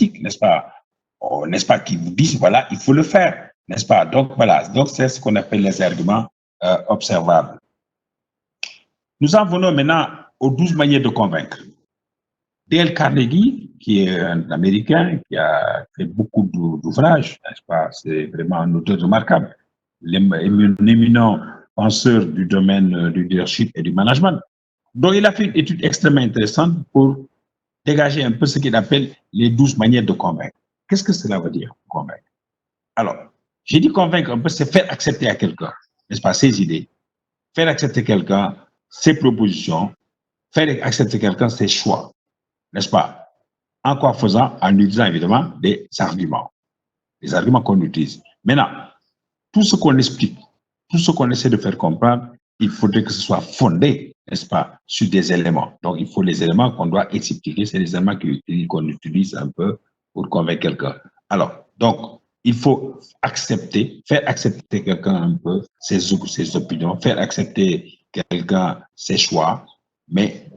sceptiques, n'est-ce pas? Oh, n'est-ce pas, qui vous disent, voilà, il faut le faire, n'est-ce pas? Donc, voilà, donc c'est ce qu'on appelle les arguments observables. Nous en venons maintenant aux 12 manières de convaincre. Dale Carnegie, qui est un Américain, qui a fait beaucoup d'ouvrages, n'est-ce pas? C'est vraiment un auteur remarquable, un éminent penseur du domaine du leadership et du management. Donc, il a fait une étude extrêmement intéressante pour dégager un peu ce qu'il appelle les 12 manières de convaincre. Qu'est-ce que cela veut dire, convaincre? Alors, j'ai dit convaincre un peu, c'est faire accepter à quelqu'un, n'est-ce pas, ses idées, faire accepter quelqu'un ses propositions, faire accepter quelqu'un ses choix, n'est-ce pas? En quoi faisant? En utilisant évidemment des arguments qu'on utilise. Maintenant, tout ce qu'on explique, tout ce qu'on essaie de faire comprendre, il faudrait que ce soit fondé, n'est-ce pas, sur des éléments. Donc, il faut les éléments qu'on doit expliquer, c'est les éléments qu'on utilise un peu pour convaincre quelqu'un. Alors, donc, il faut accepter, faire accepter quelqu'un un peu ses opinions, faire accepter quelqu'un ses choix, mais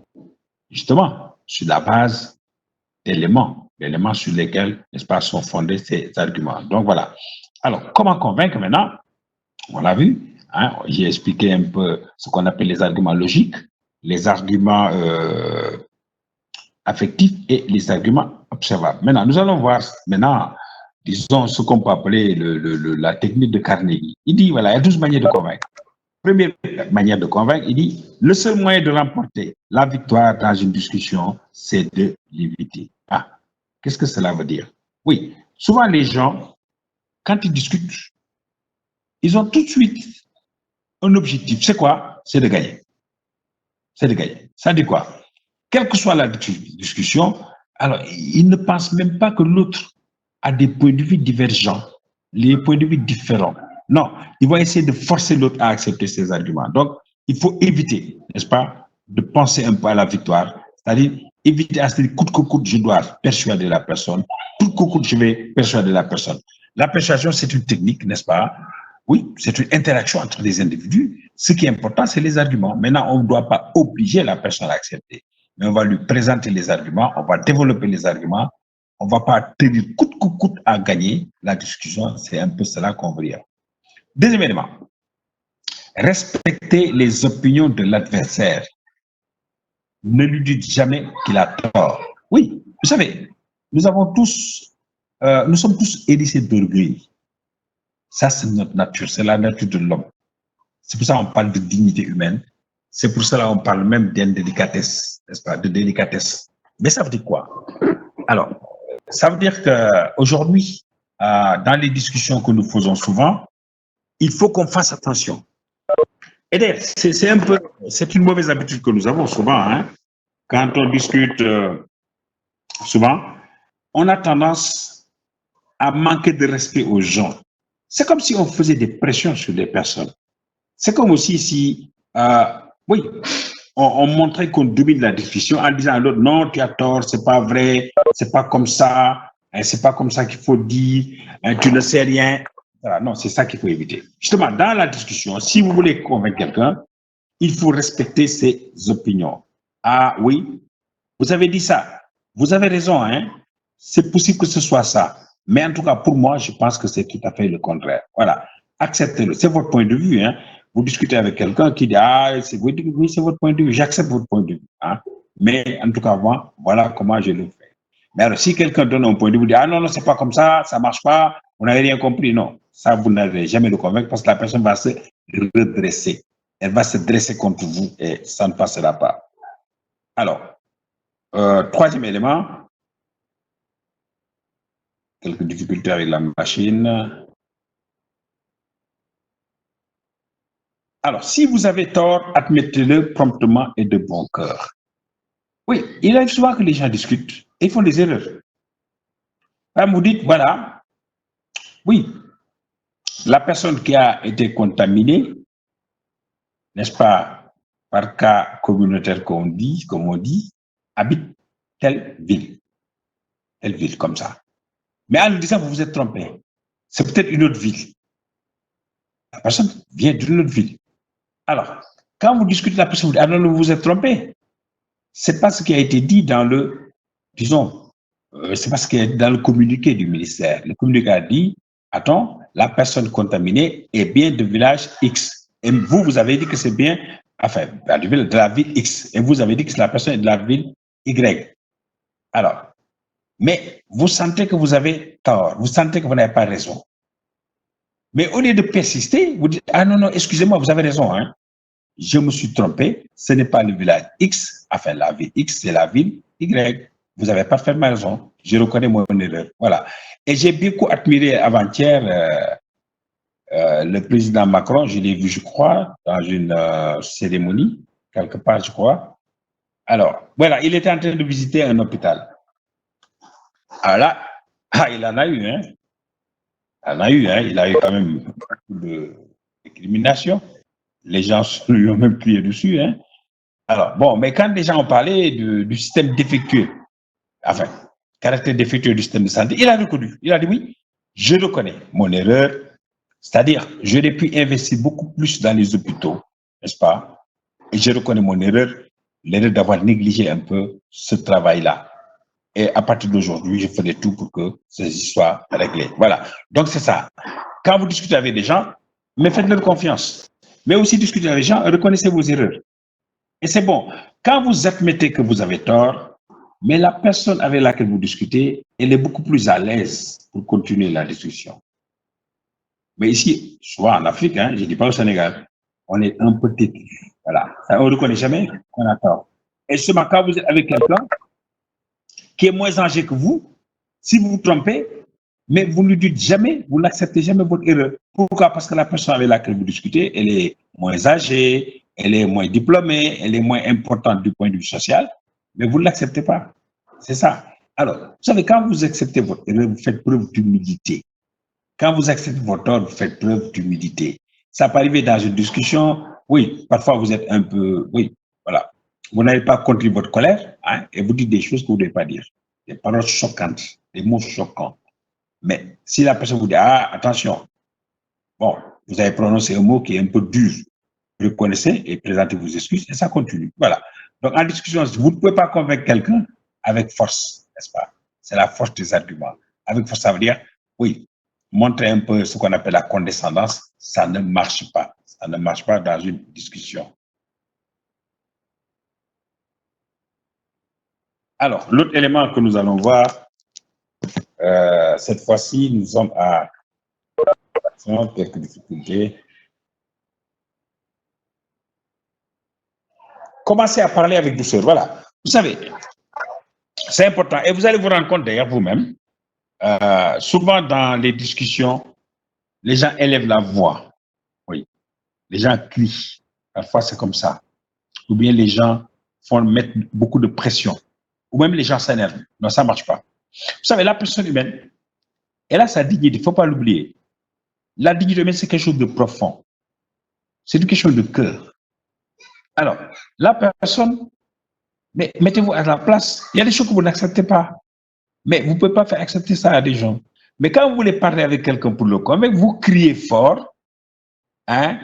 justement, sur la base d'éléments sur lesquels, n'est-ce pas, sont fondés ces arguments. Donc, voilà. Alors, comment convaincre maintenant? On l'a vu, hein, j'ai expliqué un peu ce qu'on appelle les arguments logiques, les arguments affectifs et les arguments observables. Maintenant, nous allons voir disons, ce qu'on peut appeler la technique de Carnegie. Il dit, voilà, il y a 12 manières de convaincre. Première manière de convaincre, il dit, le seul moyen de remporter la victoire dans une discussion, c'est de l'éviter. Ah, qu'est-ce que cela veut dire? Oui, souvent les gens, quand ils discutent, ils ont tout de suite un objectif. C'est quoi? C'est de gagner. C'est de gagner. Ça dit quoi? Quelle que soit la discussion, alors ils ne pensent même pas que l'autre a des points de vue divergents, les points de vue différents. Non, ils vont essayer de forcer l'autre à accepter ses arguments. Donc, il faut éviter, n'est-ce pas, de penser un peu à la victoire. C'est-à-dire, éviter à se dire, coûte que coûte, je dois persuader la personne. Coûte que coûte, je vais persuader la personne. La persuasion, c'est une technique, n'est-ce pas? Oui, c'est une interaction entre les individus. Ce qui est important, c'est les arguments. Maintenant, on ne doit pas obliger la personne à accepter, mais on va lui présenter les arguments, on va développer les arguments. On ne va pas tenir coûte que coûte à gagner la discussion. C'est un peu cela qu'on veut dire. Deuxième élément, respecter les opinions de l'adversaire. Ne lui dites jamais qu'il a tort. Oui, vous savez, nous sommes tous hérissés d'orgueil. Ça, c'est notre nature, c'est la nature de l'homme. C'est pour ça qu'on parle de dignité humaine. C'est pour cela qu'on parle même d'indélicatesse, n'est-ce pas, de délicatesse. Mais ça veut dire quoi? Alors, ça veut dire qu'aujourd'hui, dans les discussions que nous faisons souvent, il faut qu'on fasse attention. Et d'ailleurs, c'est une mauvaise habitude que nous avons souvent, hein. Quand on discute souvent, on a tendance à manquer de respect aux gens. C'est comme si on faisait des pressions sur des personnes. C'est comme aussi si, oui, on montrait qu'on domine la discussion en disant à l'autre, non, tu as tort, c'est pas vrai, c'est pas comme ça, c'est pas comme ça qu'il faut dire, tu ne sais rien. Voilà, non, c'est ça qu'il faut éviter. Justement, dans la discussion, si vous voulez convaincre quelqu'un, il faut respecter ses opinions. Ah oui, vous avez dit ça, vous avez raison, hein, c'est possible que ce soit ça. Mais en tout cas, pour moi, je pense que c'est tout à fait le contraire. Voilà, acceptez-le, c'est votre point de vue, hein. Vous discutez avec quelqu'un qui dit, ah, oui, c'est votre point de vue, j'accepte votre point de vue. Hein. Mais en tout cas, moi, voilà comment je le fais. Mais alors, si quelqu'un donne un point de vue, dit, ah non, non, c'est pas comme ça marche pas, vous n'avez rien compris, non. Ça, vous n'allez jamais le convaincre parce que la personne va se redresser. Elle va se dresser contre vous et ça ne passera pas. Alors, troisième élément, quelques difficultés avec la machine. Alors, si vous avez tort, admettez-le promptement et de bon cœur. Oui, il arrive souvent que les gens discutent et font des erreurs. Là, vous dites, voilà, oui, la personne qui a été contaminée, n'est-ce pas, par cas communautaire comme on dit, habite telle ville, comme ça. Mais en le disant, vous vous êtes trompé. C'est peut-être une autre ville. La personne vient d'une autre ville. Alors, quand vous discutez, la personne vous dit, ah non, vous vous êtes trompé. C'est pas ce qui a été dit dans le, disons, C'est parce que dans le communiqué du ministère, le communiqué a dit, attends, la personne contaminée est bien de village X. Et vous, vous avez dit que c'est bien, enfin, de la ville X. Et vous avez dit que la personne est de la ville Y. Alors, mais vous sentez que vous avez tort, vous sentez que vous n'avez pas raison. Mais au lieu de persister, vous dites, ah non, non, excusez-moi, vous avez raison, hein. Je me suis trompé, ce n'est pas le village X, enfin la ville X, c'est la ville Y. Vous avez parfaitement raison, je reconnais mon erreur. Voilà. Et j'ai beaucoup admiré avant-hier le président Macron, je l'ai vu, je crois, dans une cérémonie, quelque part, je crois. Alors, voilà, il était en train de visiter un hôpital. Alors là, il en a eu, hein. Il en a eu, hein. Il a eu quand même beaucoup de discrimination. Les gens lui ont même plié dessus, hein. Alors, bon, mais quand les gens ont parlé du système défectueux, enfin, caractère défectueux du système de santé, il a reconnu. Il a dit oui, je reconnais mon erreur. C'est-à-dire, j'aurais pu investir beaucoup plus dans les hôpitaux, n'est-ce pas? Et je reconnais mon erreur, l'erreur d'avoir négligé un peu ce travail-là. Et à partir d'aujourd'hui, je ferai tout pour que ceci soit réglé. Voilà. Donc, c'est ça. Quand vous discutez avec des gens, mais faites-leur confiance. Mais aussi discutez avec les gens, reconnaissez vos erreurs. Et c'est bon. Quand vous admettez que vous avez tort, mais la personne avec laquelle vous discutez, elle est beaucoup plus à l'aise pour continuer la discussion. Mais ici, soit en Afrique, hein, je ne dis pas au Sénégal, on est un peu têtu. Voilà. On ne reconnaît jamais qu'on a tort. Et justement, quand vous êtes avec quelqu'un qui est moins âgé que vous, si vous vous trompez, mais vous ne dites jamais, vous n'acceptez jamais votre erreur. Pourquoi? Parce que la personne avec laquelle vous discutez, elle est moins âgée, elle est moins diplômée, elle est moins importante du point de vue social, mais vous ne l'acceptez pas. C'est ça. Alors, vous savez, quand vous acceptez votre erreur, vous faites preuve d'humilité. Quand vous acceptez votre tort, vous faites preuve d'humilité. Ça peut arriver dans une discussion, oui, parfois vous êtes un peu, oui, voilà. Vous n'avez pas contenu votre colère, hein, et vous dites des choses que vous ne devez pas dire. Des paroles choquantes, des mots choquants. Mais si la personne vous dit, ah, attention, bon, vous avez prononcé un mot qui est un peu dur, reconnaissez et présentez vos excuses, et ça continue. Voilà. Donc, en discussion, vous ne pouvez pas convaincre quelqu'un avec force, n'est-ce pas? C'est la force des arguments. Avec force, ça veut dire, oui, montrer un peu ce qu'on appelle la condescendance, ça ne marche pas. Ça ne marche pas dans une discussion. Alors, l'autre élément que nous allons voir, cette fois-ci, nous sommes à quelques difficultés. Commencez à parler avec douceur. Voilà. Vous savez, c'est important. Et vous allez vous rendre compte d'ailleurs vous-même, souvent dans les discussions, les gens élèvent la voix. Oui. Les gens crient. Parfois, c'est comme ça. Ou bien les gens mettre beaucoup de pression. Ou même les gens s'énervent. Non, ça ne marche pas. Vous savez, la personne humaine, elle a sa dignité. Il ne faut pas l'oublier. La dignité humaine, c'est quelque chose de profond. C'est une question de cœur. Alors, la personne, mais mettez-vous à la place. Il y a des choses que vous n'acceptez pas. Mais vous ne pouvez pas faire accepter ça à des gens. Mais quand vous voulez parler avec quelqu'un pour le convaincre, vous criez fort, hein,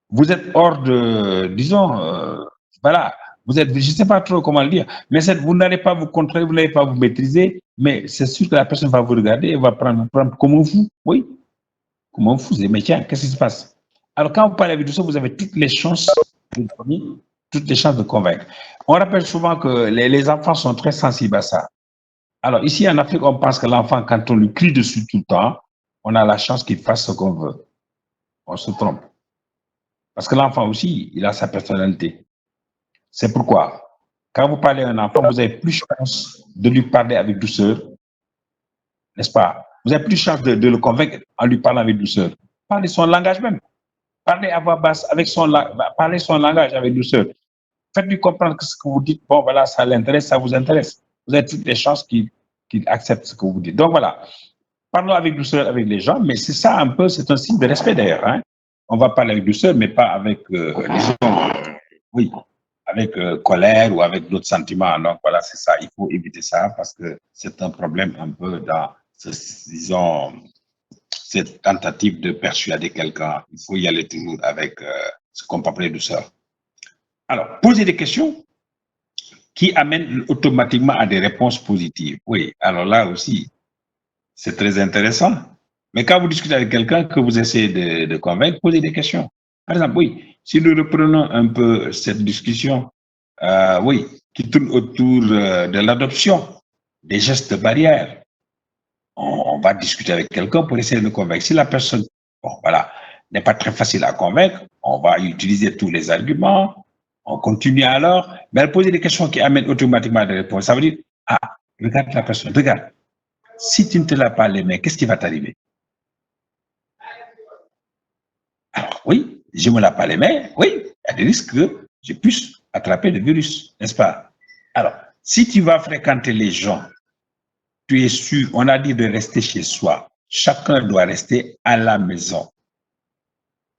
vous êtes hors de, disons, voilà, vous êtes, je ne sais pas trop comment le dire, mais vous n'allez pas vous contrôler, vous n'allez pas vous maîtriser, mais c'est sûr que la personne va vous regarder et va prendre comme un fou, oui, comme un fou, mais tiens, qu'est-ce qui se passe? Alors quand vous parlez avec tout ça, vous avez toutes les chances de convaincre. On rappelle souvent que les enfants sont très sensibles à ça. Alors, ici en Afrique, on pense que l'enfant, quand on lui crie dessus tout le temps, on a la chance qu'il fasse ce qu'on veut. On se trompe. Parce que l'enfant aussi, il a sa personnalité. C'est pourquoi, quand vous parlez à un enfant, vous avez plus de chance de lui parler avec douceur, n'est-ce pas? Vous avez plus de chance de le convaincre en lui parlant avec douceur. Parlez son langage même. Parlez à voix basse, parlez son langage avec douceur. Faites-lui comprendre que ce que vous dites, bon, voilà, ça l'intéresse, ça vous intéresse. Vous avez toutes les chances qu'il accepte ce que vous dites. Donc voilà, parlons avec douceur avec les gens, mais c'est ça un peu, c'est un signe de respect d'ailleurs. Hein. On va parler avec douceur, mais pas avec, disons, oui, avec colère ou avec d'autres sentiments. Donc voilà, c'est ça, il faut éviter ça parce que c'est un problème un peu dans, disons, cette tentative de persuader quelqu'un. Il faut y aller toujours avec ce qu'on peut appeler douceur. Alors, posez des questions qui amène automatiquement à des réponses positives. Oui, alors là aussi, c'est très intéressant. Mais quand vous discutez avec quelqu'un que vous essayez de convaincre, posez des questions. Par exemple, oui, si nous reprenons un peu cette discussion, oui, qui tourne autour de l'adoption, des gestes barrières, on va discuter avec quelqu'un pour essayer de le convaincre. Si la personne, bon, voilà, n'est pas très facile à convaincre, on va utiliser tous les arguments, on continue alors, mais elle pose des questions qui amènent automatiquement des réponses. Ça veut dire, ah, regarde la personne, regarde, si tu ne te laves pas les mains, qu'est-ce qui va t'arriver? Alors oui, je ne me lave pas les mains, oui, il y a des risques que je puisse attraper le virus, n'est-ce pas? Alors, si tu vas fréquenter les gens, tu es sûr, on a dit de rester chez soi. Chacun doit rester à la maison.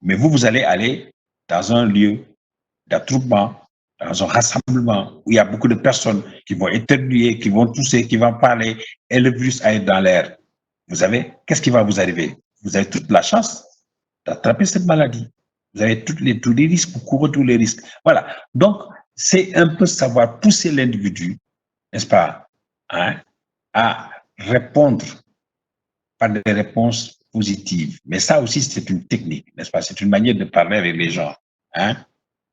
Mais vous allez aller dans un lieu d'attroupement, dans un rassemblement où il y a beaucoup de personnes qui vont éternuer, qui vont tousser, qui vont parler, et le virus va être dans l'air. Vous savez, qu'est-ce qui va vous arriver? Vous avez toute la chance d'attraper cette maladie. Vous avez tous les risques, vous courez tous les risques. Voilà. Donc, c'est un peu savoir pousser l'individu, n'est-ce pas, hein, à répondre par des réponses positives. Mais ça aussi, c'est une technique, n'est-ce pas? C'est une manière de parler avec les gens. Hein?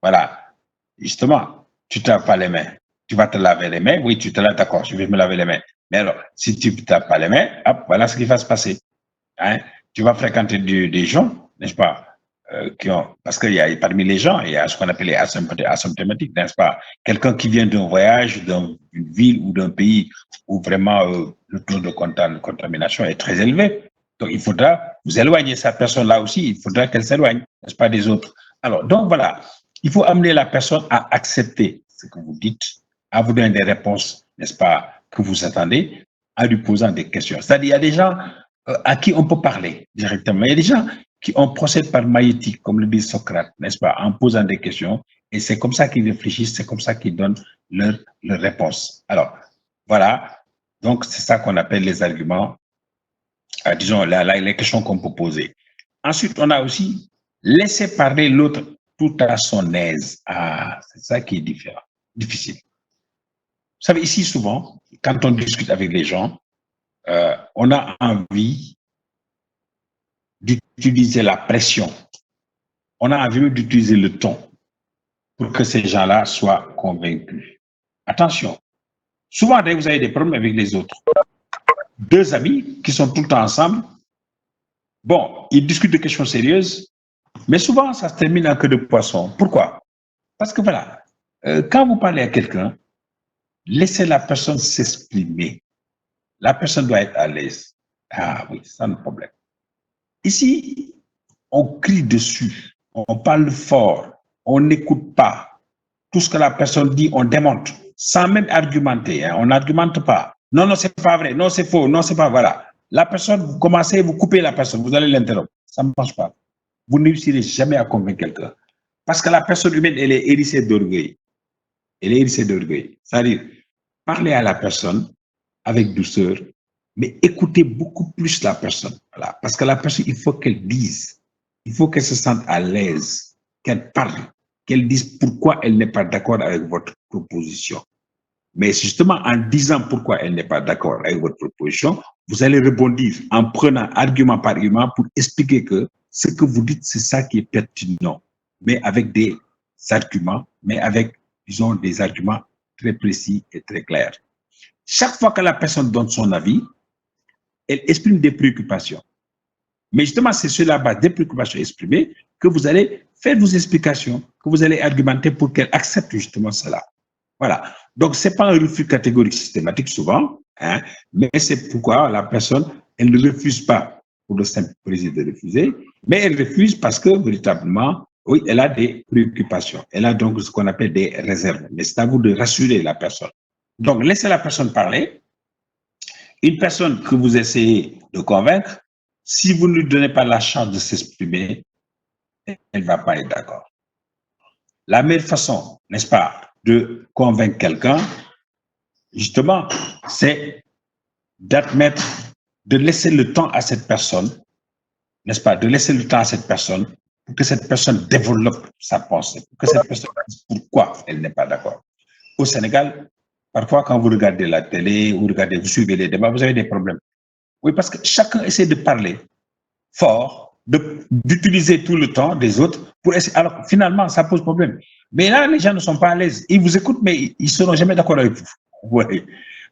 Voilà. Justement, tu ne te laves pas les mains. Tu vas te laver les mains. Oui, tu te laves, d'accord, je vais me laver les mains. Mais alors, si tu ne te laves pas les mains, hop, voilà ce qui va se passer. Hein? Tu vas fréquenter des gens, n'est-ce pas? Qui ont, parce qu'il y a parmi les gens, il y a ce qu'on appelle les asymptomatiques, n'est-ce pas? Quelqu'un qui vient d'un voyage, d'une ville ou d'un pays où vraiment le taux de contamination est très élevé. Donc, il faudra vous éloigner cette personne-là aussi, il faudra qu'elle s'éloigne, n'est-ce pas, des autres. Alors, donc voilà, il faut amener la personne à accepter ce que vous dites, à vous donner des réponses, n'est-ce pas, que vous attendez, en lui posant des questions. C'est-à-dire, il y a des gens à qui on peut parler directement. Il y a des gens qui ont procède par maïeutique, comme le dit Socrate, n'est-ce pas, en posant des questions, et c'est comme ça qu'ils réfléchissent, c'est comme ça qu'ils donnent leur réponse. Alors, voilà, donc c'est ça qu'on appelle les arguments, disons, les questions qu'on peut poser. Ensuite, on a aussi laisser parler l'autre tout à son aise. Ah, c'est ça qui est différent, difficile. Vous savez, ici, souvent, quand on discute avec les gens, on a envie d'utiliser la pression. On a envie d'utiliser le ton pour que ces gens-là soient convaincus. Attention, souvent, vous avez des problèmes avec les autres. Deux amis qui sont tout le temps ensemble, bon, ils discutent de questions sérieuses, mais souvent, ça se termine en queue de poisson. Pourquoi? Parce que voilà, quand vous parlez à quelqu'un, laissez la personne s'exprimer. La personne doit être à l'aise. Ah oui, c'est un problème. Ici, on crie dessus, on parle fort, on n'écoute pas. Tout ce que la personne dit, on démonte, sans même argumenter. Hein, on n'argumente pas. Non, non, c'est pas vrai. Non, c'est faux. Non, c'est pas voilà. La personne, vous commencez, vous coupez la personne, vous allez l'interrompre. Ça ne marche pas. Vous ne réussirez jamais à convaincre quelqu'un. Parce que la personne humaine, elle est hérissée d'orgueil. Elle est hérissée d'orgueil. C'est-à-dire, parlez à la personne avec douceur, mais écoutez beaucoup plus la personne. Voilà. Parce que la personne, il faut qu'elle dise, il faut qu'elle se sente à l'aise, qu'elle parle, qu'elle dise pourquoi elle n'est pas d'accord avec votre proposition. Mais justement, en disant pourquoi elle n'est pas d'accord avec votre proposition, vous allez rebondir en prenant argument par argument pour expliquer que ce que vous dites, c'est ça qui est pertinent, mais avec des arguments, mais avec, disons, des arguments très précis et très clairs. Chaque fois que la personne donne son avis, elle exprime des préoccupations. Mais justement, c'est sur la base des préoccupations exprimées que vous allez faire vos explications, que vous allez argumenter pour qu'elle accepte justement cela. Voilà. Donc, ce n'est pas un refus catégorique systématique souvent, hein, mais c'est pourquoi la personne, elle ne refuse pas pour le simple plaisir de refuser, mais elle refuse parce que véritablement, oui, elle a des préoccupations. Elle a donc ce qu'on appelle des réserves. Mais c'est à vous de rassurer la personne. Donc, laissez la personne parler. Une personne que vous essayez de convaincre, si vous ne lui donnez pas la chance de s'exprimer, elle ne va pas être d'accord. La meilleure façon, n'est-ce pas, de convaincre quelqu'un, justement, c'est d'admettre, de laisser le temps à cette personne, n'est-ce pas, de laisser le temps à cette personne pour que cette personne développe sa pensée, pour que cette personne dise pourquoi elle n'est pas d'accord. Au Sénégal, Parfois, quand vous regardez la télé, vous suivez les débats, vous avez des problèmes. Oui, parce que chacun essaie de parler fort, d'utiliser tout le temps des autres pour essayer. Alors, finalement, ça pose problème. Mais là, les gens ne sont pas à l'aise. Ils vous écoutent, mais ils ne seront jamais d'accord avec vous. Ouais.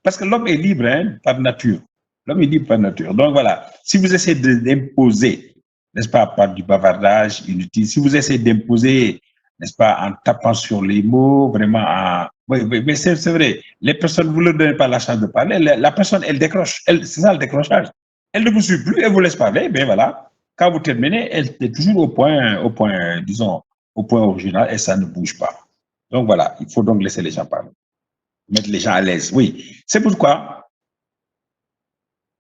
Parce que l'homme est libre, hein, par nature. L'homme est libre par nature. Donc voilà, si vous essayez d'imposer, n'est-ce pas, par du bavardage inutile, si vous essayez d'imposer, n'est-ce pas, en tapant sur les mots, vraiment, oui, oui, mais c'est vrai, les personnes, vous ne leur donnez pas la chance de parler, la personne, elle décroche, c'est ça le décrochage. Elle ne vous suit plus, elle vous laisse parler, mais voilà, quand vous terminez, elle est toujours disons, au point original et ça ne bouge pas. Donc voilà, il faut donc laisser les gens parler, mettre les gens à l'aise. Oui, c'est pourquoi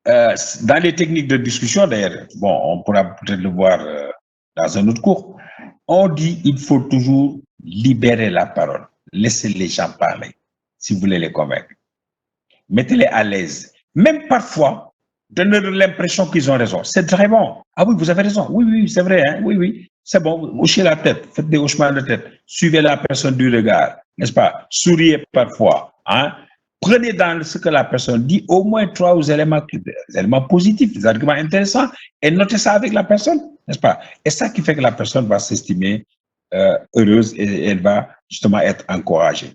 dans les techniques de discussion, d'ailleurs, bon, on pourra peut-être le voir dans un autre cours, on dit qu'il faut toujours libérer la parole, laisser les gens parler, si vous voulez les convaincre. Mettez-les à l'aise. Même parfois, donnez-leur l'impression qu'ils ont raison. C'est très bon. Ah oui, vous avez raison. Oui, oui, c'est vrai. Hein? Oui, oui, c'est bon. Hochez la tête, faites des hochements de tête. Suivez la personne du regard, n'est-ce pas? Souriez parfois. Hein? Prenez dans ce que la personne dit au moins trois éléments positifs, des arguments intéressants, et notez ça avec la personne, n'est-ce pas? Et ça qui fait que la personne va s'estimer heureuse et elle va justement être encouragée.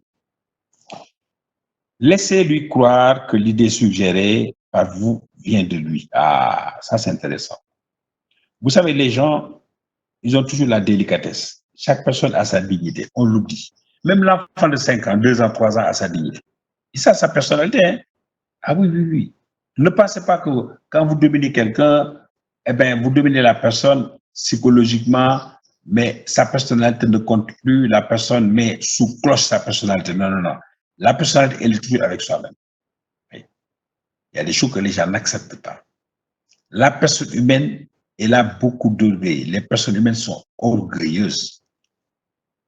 Laissez-lui croire que l'idée suggérée par vous vient de lui. Ah, ça c'est intéressant. Vous savez, les gens, ils ont toujours la délicatesse. Chaque personne a sa dignité, on l'oublie. Même l'enfant de 5 ans, 2 ans, 3 ans a sa dignité. Et ça, sa personnalité. Hein? Ah oui, oui, oui. Ne pensez pas que quand vous dominez quelqu'un, eh bien, vous dominez la personne psychologiquement, mais sa personnalité ne compte plus. La personne met sous cloche sa personnalité. Non, non, non. La personnalité, elle est toujours avec soi-même. Oui. Il y a des choses que les gens n'acceptent pas. La personne humaine, elle a beaucoup d'orgueil. Les personnes humaines sont orgueilleuses.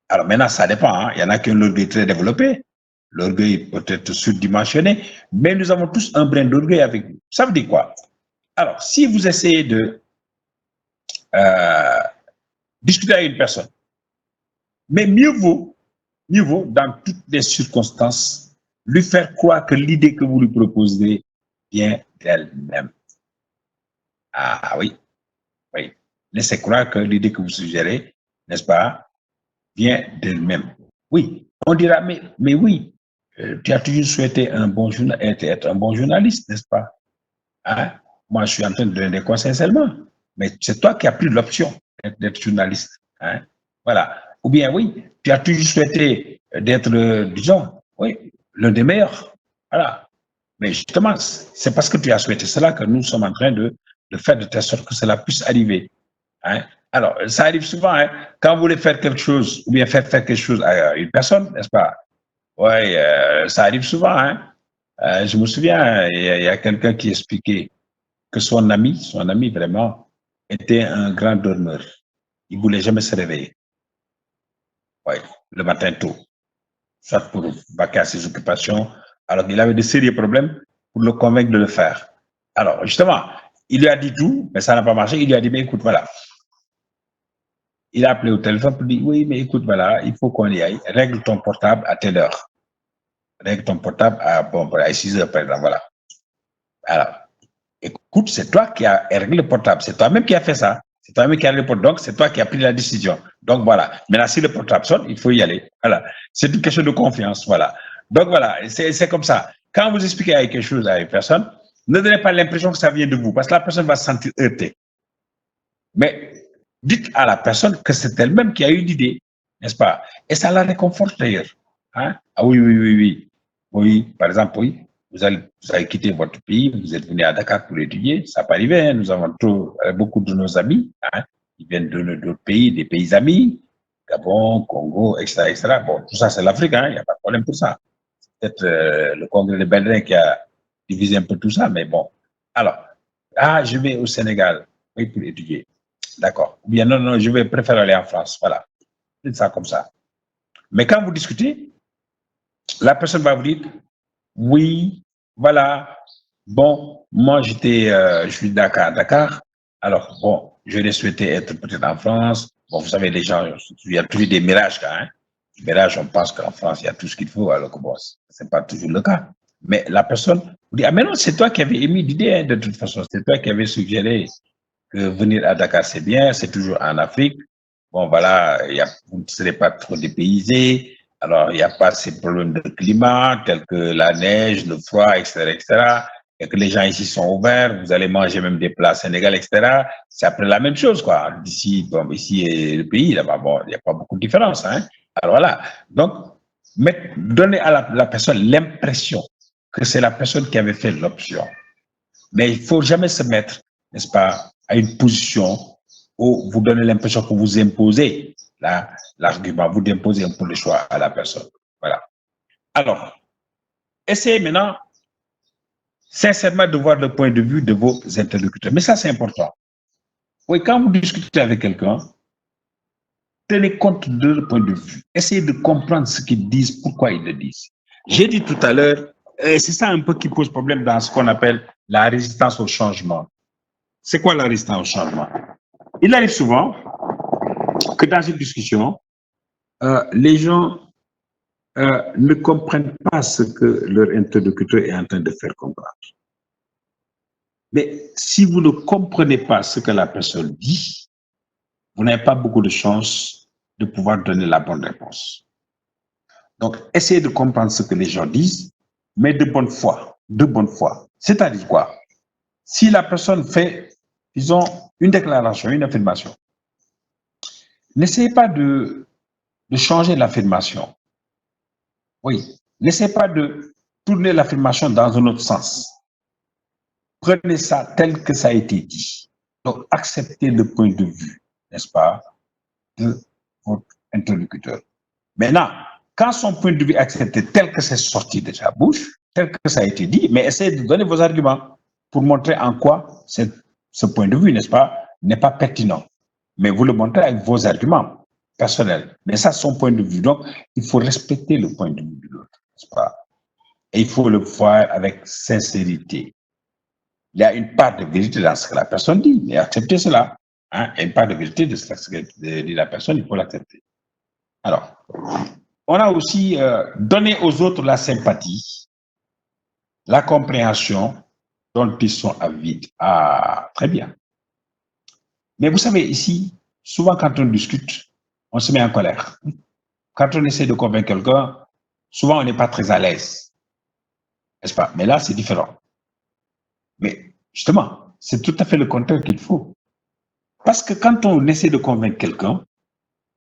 Alors maintenant, ça dépend. Hein. Il y en a qui ont l'orgueil très développé. L'orgueil peut être surdimensionné, mais nous avons tous un brin d'orgueil avec nous. Ça veut dire quoi? Alors, si vous essayez de discuter avec une personne, mais mieux vaut, dans toutes les circonstances, lui faire croire que l'idée que vous lui proposez vient d'elle-même. Ah oui, oui. Laissez croire que l'idée que vous suggérez, n'est-ce pas, vient d'elle-même. Oui, on dira, mais oui, tu as toujours souhaité être un bon journaliste, n'est-ce pas? Hein? Moi, je suis en train de donner des conseils seulement, mais c'est toi qui as pris l'option d'être journaliste. Hein? Voilà. Ou bien, oui, tu as toujours souhaité d'être, disons, oui, l'un des meilleurs. Voilà. Mais justement, c'est parce que tu as souhaité cela que nous sommes en train de faire de telle sorte que cela puisse arriver. Hein? Alors, ça arrive souvent, hein, quand vous voulez faire quelque chose, ou bien faire quelque chose à une personne, n'est-ce pas? Oui, ça arrive souvent. Hein? Je me souviens, il y a quelqu'un qui expliquait que son ami vraiment, était un grand dormeur. Il ne voulait jamais se réveiller. Oui, le matin tôt, soit pour vaquer à ses occupations. Alors, il avait de sérieux problèmes pour le convaincre de le faire. Alors, justement, il lui a dit tout, mais ça n'a pas marché. Il lui a dit, mais écoute, voilà. Il a appelé au téléphone pour dire, oui, mais écoute, voilà, il faut qu'on y aille. Règle ton portable à telle heure. Règle ton portable à 6 heures, par exemple, voilà. Alors, écoute, c'est toi qui as réglé le portable. C'est toi-même qui as fait ça. C'est toi-même qui as réglé le portable. Donc, c'est toi qui as pris la décision. Donc, voilà. Maintenant, si le portable sonne, il faut y aller. Voilà. C'est une question de confiance. Voilà. Donc, voilà. C'est comme ça. Quand vous expliquez quelque chose à une personne, ne donnez pas l'impression que ça vient de vous, parce que la personne va se sentir heurtée. Mais dites à la personne que c'est elle-même qui a eu l'idée, n'est-ce pas? Et ça la réconforte d'ailleurs. Hein? Ah oui, oui, oui, oui. Oui, par exemple, oui. Vous avez quitté votre pays, vous êtes venu à Dakar pour étudier. Ça peut arriver. Hein? Nous avons beaucoup de nos amis hein, qui viennent de d'autres pays, des pays amis, Gabon, Congo, etc. etc. Bon, tout ça, c'est l'Afrique. Hein? Il n'y a pas de problème pour ça. C'est peut-être le congrès de Berlin qui a divisé un peu tout ça, mais bon. Alors, je vais au Sénégal oui, pour étudier. D'accord. Ou bien non, non, je vais préférer aller en France. Voilà. C'est ça comme ça. Mais quand vous discutez, la personne va vous dire oui, voilà. Bon, moi je suis Dakar. Alors, bon, je l'ai souhaité être peut-être en France. Bon, vous savez, les gens, il y a toujours des mirages, hein. Mais là, je pense qu'en France, il y a tout ce qu'il faut, alors que bon, c'est pas toujours le cas. Mais la personne vous dit, ah mais non, c'est toi qui avais émis l'idée, hein, de toute façon, c'est toi qui avais suggéré que venir à Dakar, c'est bien, c'est toujours en Afrique. Bon, voilà, vous ne serez pas trop dépaysé. Alors, il n'y a pas ces problèmes de climat, tels que la neige, le froid, etc., etc., et que les gens ici sont ouverts, vous allez manger même des plats sénégalais, etc. C'est après la même chose, quoi. D'ici, bon, ici et le pays, là-bas, bon, il n'y a pas beaucoup de différence, hein. Alors voilà. Donc, donner à la personne l'impression que c'est la personne qui avait fait l'option. Mais il ne faut jamais se mettre, n'est-ce pas, à une position où vous donnez l'impression que vous imposez l'argument, vous imposez un peu le choix à la personne. Voilà. Alors, essayez maintenant, sincèrement, de voir le point de vue de vos interlocuteurs. Mais ça, c'est important. Oui, quand vous discutez avec quelqu'un, tenez compte de leur point de vue. Essayez de comprendre ce qu'ils disent, pourquoi ils le disent. J'ai dit tout à l'heure, c'est ça un peu qui pose problème dans ce qu'on appelle la résistance au changement. C'est quoi la résistance au changement? Il arrive souvent que dans une discussion, les gens ne comprennent pas ce que leur interlocuteur est en train de faire comprendre. Mais si vous ne comprenez pas ce que la personne dit, vous n'avez pas beaucoup de chances de pouvoir donner la bonne réponse. Donc, essayez de comprendre ce que les gens disent, mais de bonne foi. De bonne foi. C'est-à-dire quoi? Si la personne fait, disons, une déclaration, une affirmation, n'essayez pas de changer l'affirmation. Oui, n'essayez pas de tourner l'affirmation dans un autre sens. Prenez ça tel que ça a été dit. Donc, acceptez le point de vue, n'est-ce pas, de votre interlocuteur. Maintenant, quand son point de vue est accepté tel que c'est sorti de sa bouche, tel que ça a été dit, mais essayez de donner vos arguments pour montrer en quoi ce point de vue, n'est-ce pas, n'est pas pertinent. Mais vous le montrez avec vos arguments personnels. Mais ça, c'est son point de vue. Donc, il faut respecter le point de vue de l'autre, n'est-ce pas? Et il faut le voir avec sincérité. Il y a une part de vérité dans ce que la personne dit, mais acceptez cela. Hein? Il y a une part de vérité de ce que dit la personne, il faut l'accepter. Alors, on a aussi donné aux autres la sympathie, la compréhension dont ils sont avides. Ah, très bien. Mais vous savez, ici, souvent quand on discute, on se met en colère. Quand on essaie de convaincre quelqu'un, souvent on n'est pas très à l'aise. N'est-ce pas? Mais là, c'est différent. Mais justement, c'est tout à fait le contraire qu'il faut. Parce que quand on essaie de convaincre quelqu'un,